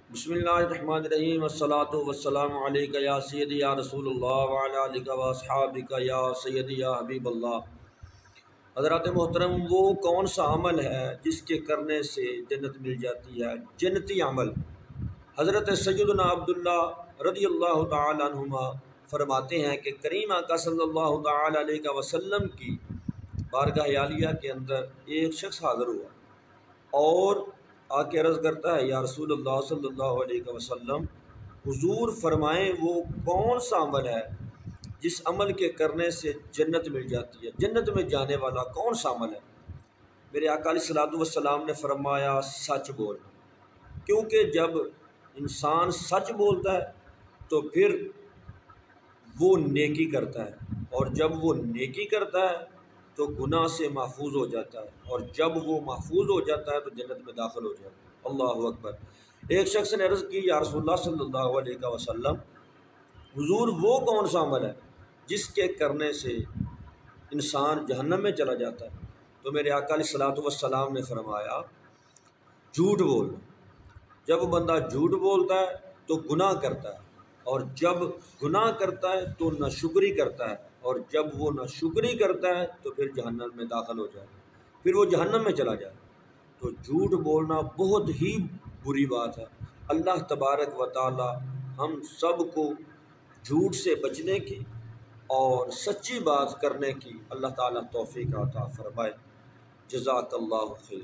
بسم اللہ الرحمن الرحیم الصلاۃ والسلام علیک یا سیدی یا رسول اللہ وعلی آلک و اصحابک یا سیدی یا حبیب اللہ۔ حضرات محترم، وہ کون سا عمل ہے جس کے کرنے سے جنت مل جاتی ہے؟ جنتی عمل۔ حضرت سیدنا عبداللہ رضی اللہ تعالی عنہما فرماتے ہیں کہ کریم آقا صلی اللہ تعالی علیہ وسلم کی بارگاہ عالیہ کے اندر ایک شخص حاضر ہوا اور آ کے عرض کرتا ہے، یا رسول اللہ صلی اللہ علیہ وسلم، حضور فرمائیں وہ کون سا عمل ہے جس عمل کے کرنے سے جنت مل جاتی ہے؟ جنت میں جانے والا کون سا عمل ہے؟ میرے آقا علیہ الصلوۃ والسلام نے فرمایا، سچ بولنا۔ کیونکہ جب انسان سچ بولتا ہے تو پھر وہ نیکی کرتا ہے، اور جب وہ نیکی کرتا ہے تو گناہ سے محفوظ ہو جاتا ہے، اور جب وہ محفوظ ہو جاتا ہے تو جنت میں داخل ہو جاتا ہے۔ اللہ اکبر۔ ایک شخص نے عرض کی، یا رسول اللہ صلی اللہ علیہ وسلم، حضور وہ کون سا عمل ہے جس کے کرنے سے انسان جہنم میں چلا جاتا ہے؟ تو میرے آقا علیہ الصلوۃ والسلام نے فرمایا، جھوٹ بولنا۔ جب بندہ جھوٹ بولتا ہے تو گناہ کرتا ہے، اور جب گناہ کرتا ہے تو ناشکری کرتا ہے، اور جب وہ ناشکری کرتا ہے تو پھر جہنم میں داخل ہو جائے، پھر وہ جہنم میں چلا جائے۔ تو جھوٹ بولنا بہت ہی بری بات ہے۔ اللہ تبارک و تعالی ہم سب کو جھوٹ سے بچنے کی اور سچی بات کرنے کی اللہ تعالی توفیق عطا فرمائے۔ جزاک اللہ خیر۔